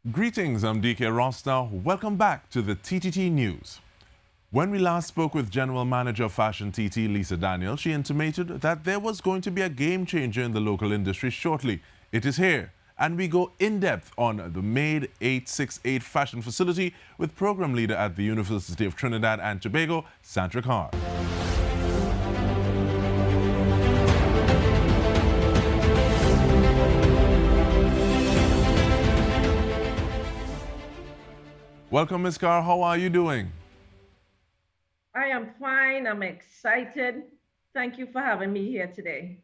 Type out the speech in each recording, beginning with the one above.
Greetings, I'm Dike Rostant. Welcome back to the TTT News. When we last spoke with General Manager FashionTT Lisa Daniel, she intimated that there was going to be a game changer in the local industry shortly. It is here, and we go in-depth on the MADE868 Fashion Facility with Program Leader at the University of Trinidad and Tobago, Sandra Carr. Welcome, Ms. Carr. How are you doing? I am fine. I'm excited. Thank you for having me here today.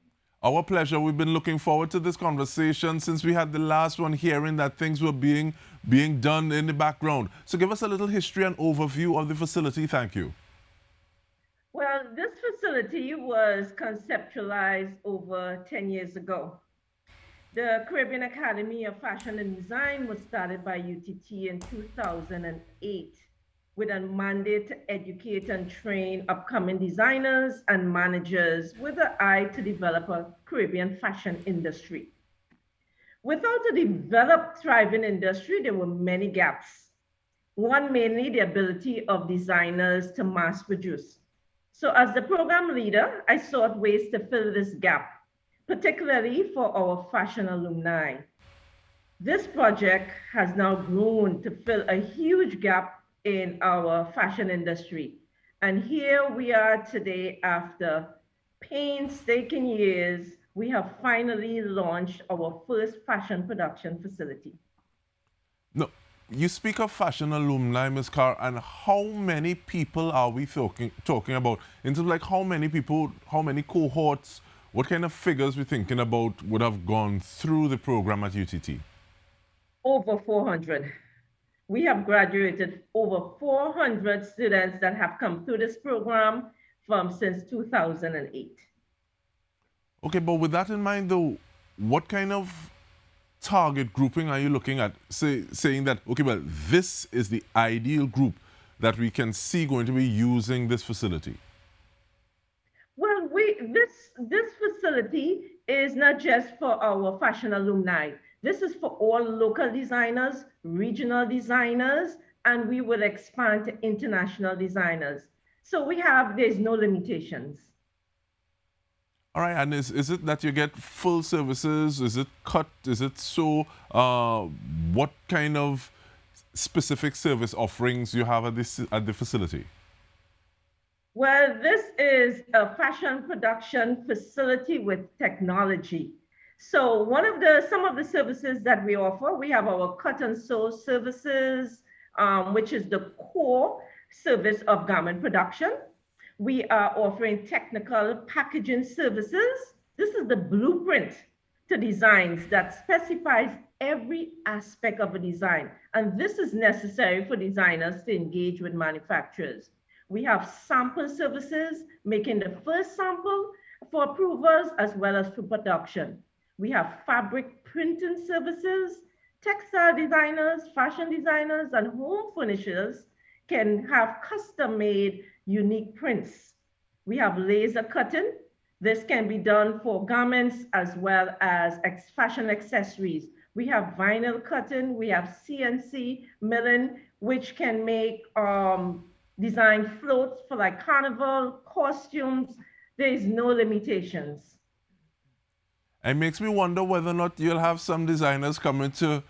Our pleasure. We've been looking forward to this conversation since we had the last one, hearing that things were being done in the background. So give us a little history and overview of the facility. Thank you. Well, this facility was conceptualized over 10 years ago. The Caribbean Academy of Fashion and Design was started by UTT in 2008 with a mandate to educate and train upcoming designers and managers with an eye to develop a Caribbean fashion industry. Without a developed, thriving industry, there were many gaps. One, mainly the ability of designers to mass produce. So as the program leader, I sought ways to fill this gap, particularly for our fashion alumni. This project has now grown to fill a huge gap in our fashion industry. And here we are today after painstaking years, we have finally launched our first fashion production facility. No, you speak of fashion alumni, Ms. Carr, and how many people are we talking about? In terms of like how many people, how many cohorts, what kind of figures we're thinking about would have gone through the program at UTT? Over 400. We have graduated over 400 students that have come through this program since 2008. Okay, but with that in mind though, what kind of target grouping are you looking at? Saying that, okay, well, this is the ideal group that we can see going to be using this facility. Well, this facility is not just for our fashion alumni. This is for all local designers, regional designers, and we will expand to international designers. So there's no limitations. All right, and is it that you get full services? Is it cut? Is it so? What kind of specific service offerings you have at the facility? Well, this is a fashion production facility with technology. So some of the services that we offer, we have our cut and sew services, which is the core service of garment production. We are offering technical packaging services. This is the blueprint to designs that specifies every aspect of a design. And this is necessary for designers to engage with manufacturers. We have sample services, making the first sample for approvals as well as for production. We have fabric printing services. Textile designers, fashion designers, and home furnishers can have custom-made unique prints. We have laser cutting. This can be done for garments as well as fashion accessories. We have vinyl cutting. We have CNC milling, which can make design floats for like carnival, costumes. There is no limitations. It makes me wonder whether or not you'll have some designers coming to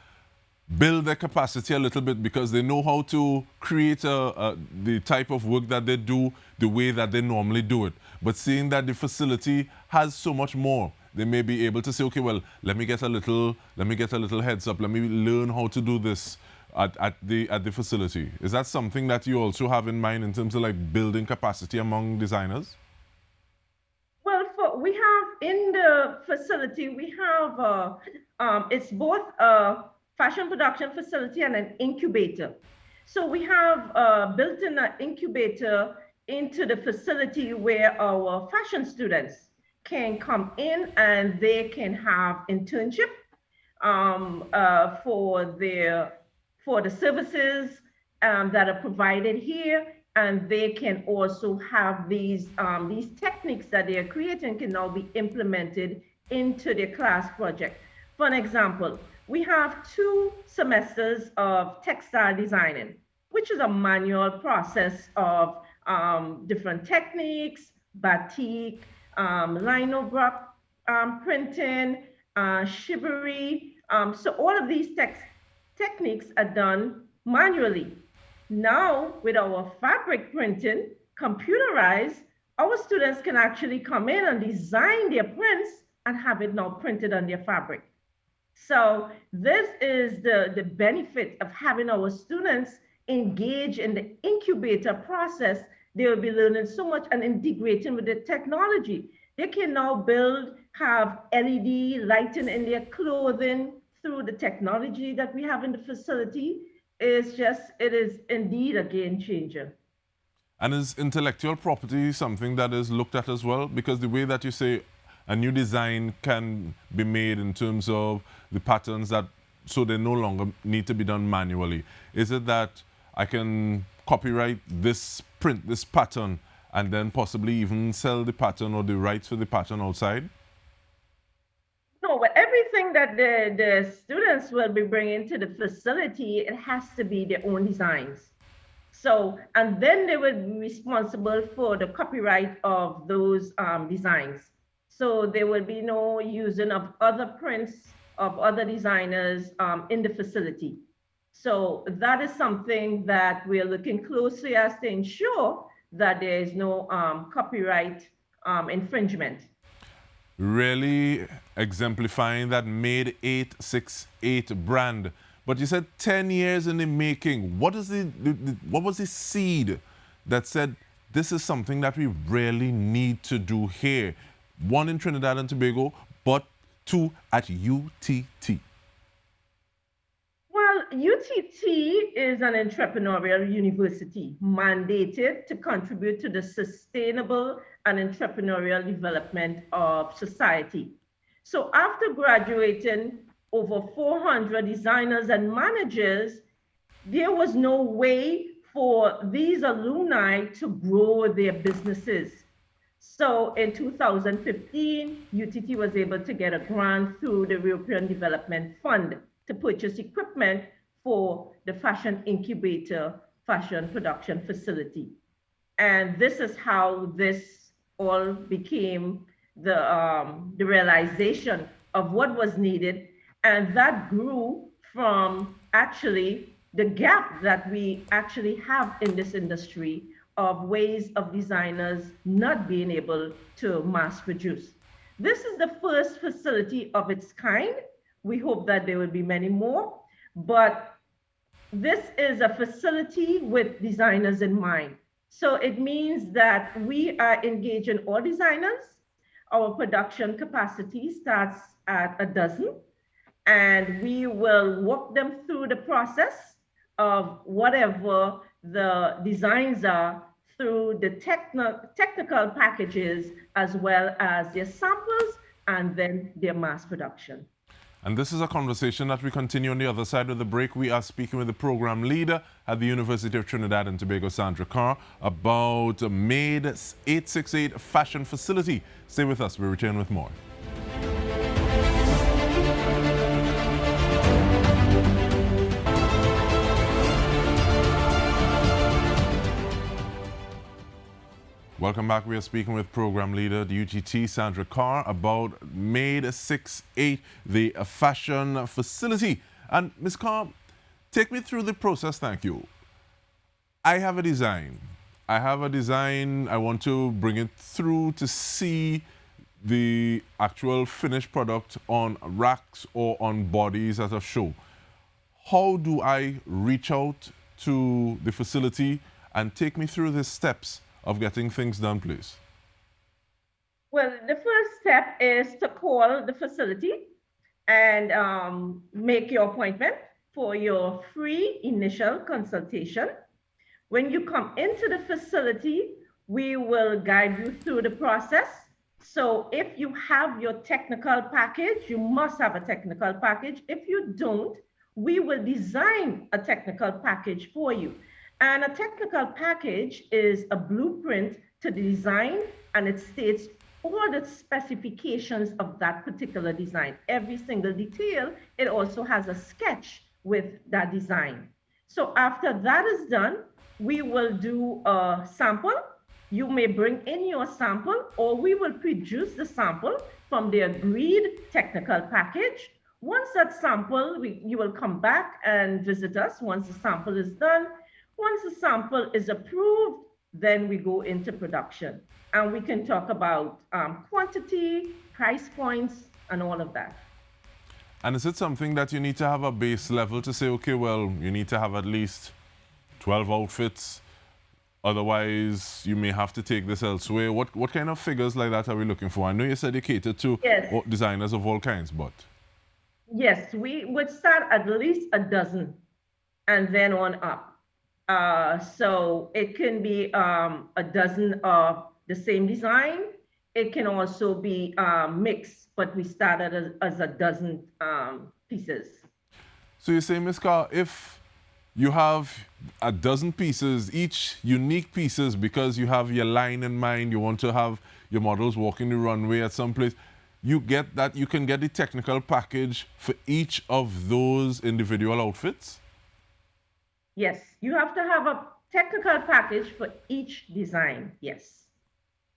build their capacity a little bit because they know how to create the type of work that they do the way that they normally do it. But seeing that the facility has so much more, they may be able to say, okay, well, let me get a little heads up. Let me learn how to do this at the facility. Is that something that you also have in mind in terms of like building capacity among designers? Well, we have in the facility, we have, it's both a fashion production facility and an incubator. So we have built in an incubator into the facility where our fashion students can come in and they can have internship for the services that are provided here, and they can also have these techniques that they are creating can now be implemented into their class project. For an example, we have 2 semesters of textile designing, which is a manual process of different techniques, batik, linobrok printing, shivery. So all of these techniques are done manually. Now, with our fabric printing, computerized, our students can actually come in and design their prints and have it now printed on their fabric. So this is the benefit of having our students engage in the incubator process. They will be learning so much and integrating with the technology. They can now build, have LED lighting in their clothing through the technology that we have in the facility. It is indeed a game changer. And is intellectual property something that is looked at as well? Because the way that you say a new design can be made in terms of the patterns that, so they no longer need to be done manually. Is it that I can copyright this print, this pattern, and then possibly even sell the pattern or the rights for the pattern outside? No, but everything that the students will be bringing to the facility, it has to be their own designs. So, and then they will be responsible for the copyright of those designs. So there will be no using of other prints of other designers in the facility. So that is something that we're looking closely as to ensure that there is no copyright infringement. Really exemplifying that MADE868 brand. But you said 10 years in the making. What was the seed that said this is something that we really need to do here? One in Trinidad and Tobago, but 2 at UTT. Well, UTT is an entrepreneurial university mandated to contribute to the sustainable and entrepreneurial development of society. So after graduating over 400 designers and managers, there was no way for these alumni to grow their businesses. So in 2015, UTT was able to get a grant through the European Development Fund to purchase equipment for the Fashion Incubator Fashion Production Facility. And this is how this all became the realization of what was needed. And that grew from actually the gap that we actually have in this industry of ways of designers not being able to mass produce. This is the first facility of its kind. We hope that there will be many more, but this is a facility with designers in mind. So it means that we are engaging all designers. Our production capacity starts at a dozen, and we will walk them through the process of whatever the designs are through the technical packages as well as their samples and then their mass production. And this is a conversation that we continue on the other side of the break. We are speaking with the program leader at the University of Trinidad and Tobago, Sandra Carr, about MADE868 Fashion Facility. Stay with us. We return with more. Welcome back. We are speaking with program leader at UTT, Sandra Carr, about MADE868, the fashion facility. And Ms. Carr, take me through the process, thank you. I have a design. I want to bring it through to see the actual finished product on racks or on bodies at a show. How do I reach out to the facility and take me through the steps of getting things done, please? Well, the first step is to call the facility and make your appointment for your free initial consultation. When you come into the facility, we will guide you through the process. So if you have your technical package, you must have a technical package. If you don't, we will design a technical package for you. And a technical package is a blueprint to the design, and it states all the specifications of that particular design. Every single detail, it also has a sketch with that design. So after that is done, we will do a sample. You may bring in your sample, or we will produce the sample from the agreed technical package. Once that sample, you will come back and visit us once the sample is done. Once the sample is approved, then we go into production. And we can talk about quantity, price points, and all of that. And is it something that you need to have a base level to say, okay, well, you need to have at least 12 outfits, otherwise you may have to take this elsewhere? What kind of figures like that are we looking for? I know you said you cater to designers of all kinds, but... Yes, we would start at least a dozen and then on up. So it can be a dozen of the same design. It can also be mixed, but we started as a dozen pieces. So you say, Ms. Carr, if you have a dozen pieces, each unique pieces, because you have your line in mind, you want to have your models walking the runway at some place, you get that, you can get the technical package for each of those individual outfits? Yes, you have to have a technical package for each design, yes.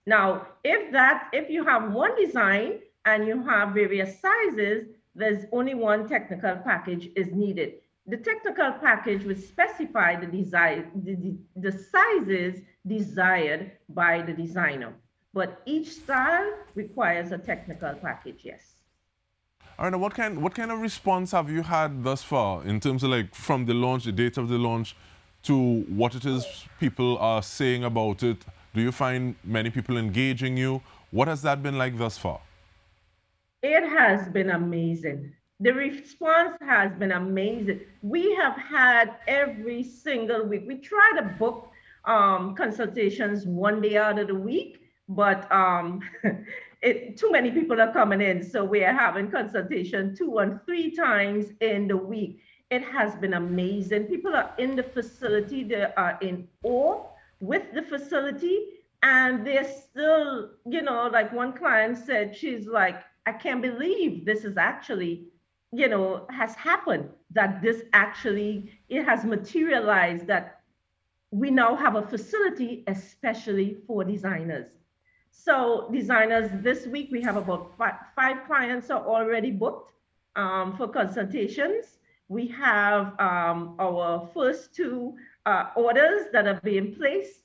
Now, if you have one design and you have various sizes, there's only one technical package is needed. The technical package will specify the sizes desired by the designer, but each style requires a technical package, yes. All right, now what kind of response have you had thus far in terms of, like, from the launch, the date of the launch, to what it is people are saying about it? Do you find many people engaging you? What has that been like thus far? It has been amazing. The response has been amazing. We have had every single week. We try to book consultations one day out of the week, but too many people are coming in. So we are having consultation 2 and 3 times in the week. It has been amazing. People are in the facility. They are in awe with the facility. And they're still, you know, like one client said, she's like, I can't believe this is actually, you know, has happened, that this actually, it has materialized, that we now have a facility especially for designers. So designers, this week we have about five clients are already booked for consultations. We have our first 2 orders that are being placed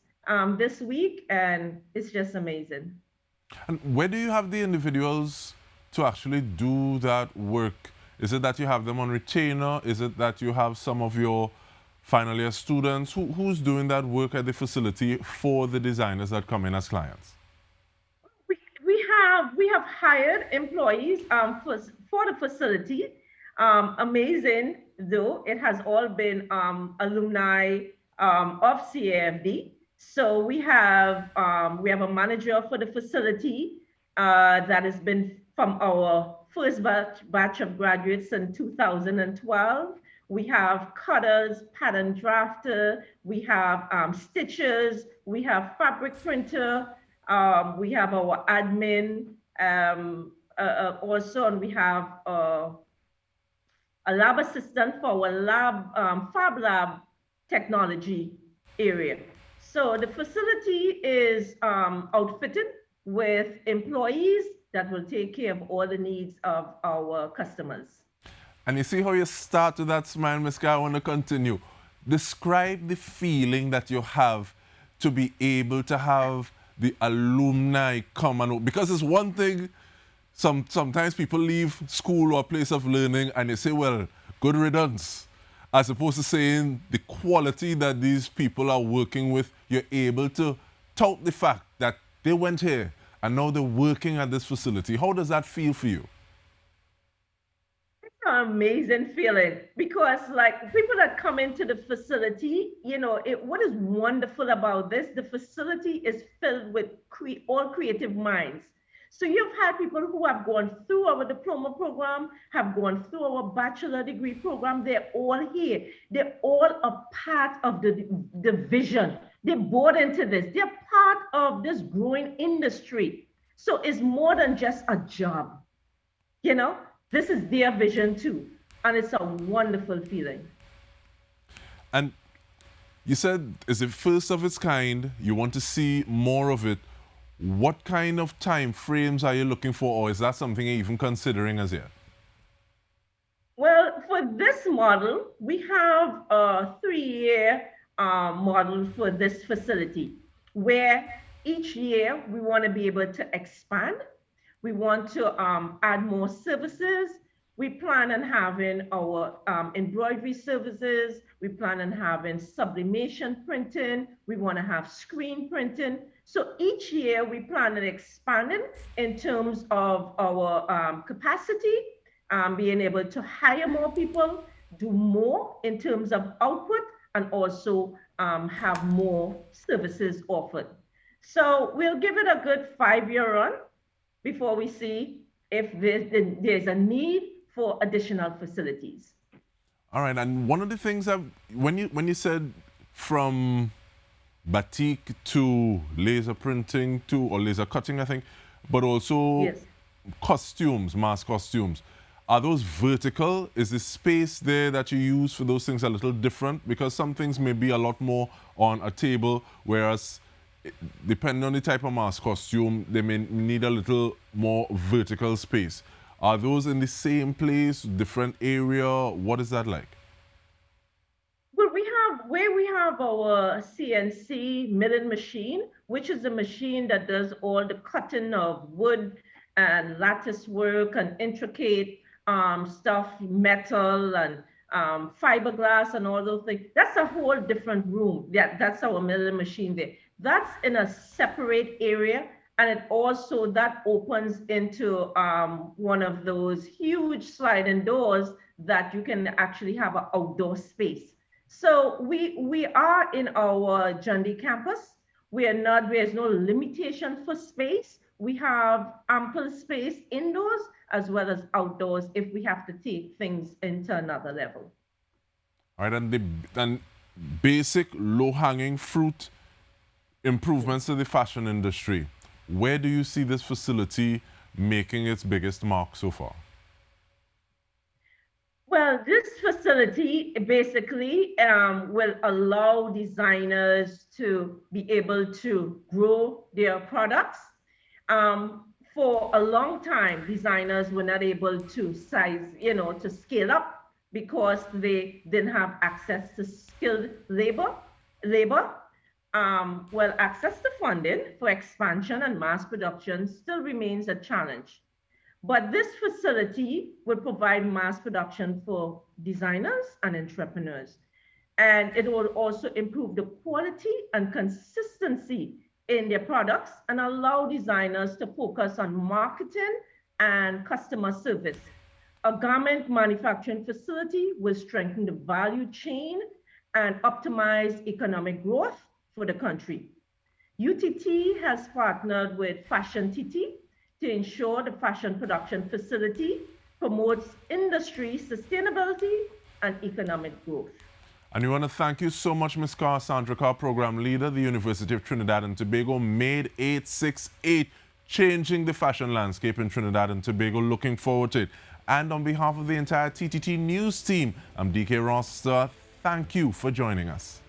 this week, and it's just amazing. And where do you have the individuals to actually do that work? Is it that you have them on retainer? Is it that you have some of your final year students? Who's doing that work at the facility for the designers that come in as clients? We have hired employees for the facility. Amazing though, it has all been alumni of CAFD. So we have a manager for the facility that has been from our first batch of graduates in 2012. We have cutters, pattern drafter, we have stitchers, we have fabric printer, we have our admin also, and we have a lab assistant for our lab, Fab Lab technology area. So the facility is outfitted with employees that will take care of all the needs of our customers. And you see how you start with that smile, Ms. Carr. I want to continue. Describe the feeling that you have to be able to have the alumni come and, because it's one thing, sometimes people leave school or a place of learning and they say, well, good riddance, as opposed to saying the quality that these people are working with. You're able to tout the fact that they went here and now they're working at this facility. How does that feel for you? It's an amazing feeling, because like people that come into the facility, you know, what is wonderful about this, the facility is filled with all creative minds. So you've had people who have gone through our diploma program, have gone through our bachelor degree program. They're all here. They're all a part of the vision. They're bought into this. They're part of this growing industry. So it's more than just a job. You know, this is their vision too. And it's a wonderful feeling. And you said it's the first of its kind. You want to see more of it. What kind of time frames are you looking for, or is that something you're even considering as yet? Well, for this model, we have a 3-year model for this facility, where each year we want to be able to expand. We want to add more services. We plan on having our embroidery services. We plan on having sublimation printing. We want to have screen printing. So each year we plan on expanding in terms of our capacity, being able to hire more people, do more in terms of output, and also have more services offered. So we'll give it a good 5-year run before we see if there's a need for additional facilities. All right, and one of the things that when you said from batik to laser printing to or laser cutting, I think, but also Yes. costumes, mass costumes. Are those vertical? Is the space there that you use for those things a little different? Because some things may be a lot more on a table, whereas depending on the type of mass costume, they may need a little more vertical space. Are those in the same place, different area? What is that like? Well, we have our CNC milling machine, which is a machine that does all the cutting of wood and lattice work and intricate stuff, metal and fiberglass and all those things. That's a whole different room. That's our milling machine there. That's in a separate area. And it also, that opens into one of those huge sliding doors that you can actually have an outdoor space. So we are in our Jundy campus. There's no limitation for space. We have ample space indoors as well as outdoors if we have to take things into another level. All right, and basic low-hanging fruit improvements to the fashion industry. Where do you see this facility making its biggest mark so far? Well, this facility basically will allow designers to be able to grow their products. For a long time, designers were not able to to scale up because they didn't have access to skilled labor. Well, access to funding for expansion and mass production still remains a challenge. But this facility will provide mass production for designers and entrepreneurs. And it will also improve the quality and consistency in their products and allow designers to focus on marketing and customer service. A garment manufacturing facility will strengthen the value chain and optimize economic growth for the country. UTT has partnered with FashionTT to ensure the fashion production facility promotes industry sustainability and economic growth. And we want to thank you so much, Ms. Carr, Sandra Carr, Program Leader, the University of Trinidad and Tobago, MADE868, changing the fashion landscape in Trinidad and Tobago. Looking forward to it. And on behalf of the entire TTT News team, I'm Dike Rostant. Thank you for joining us.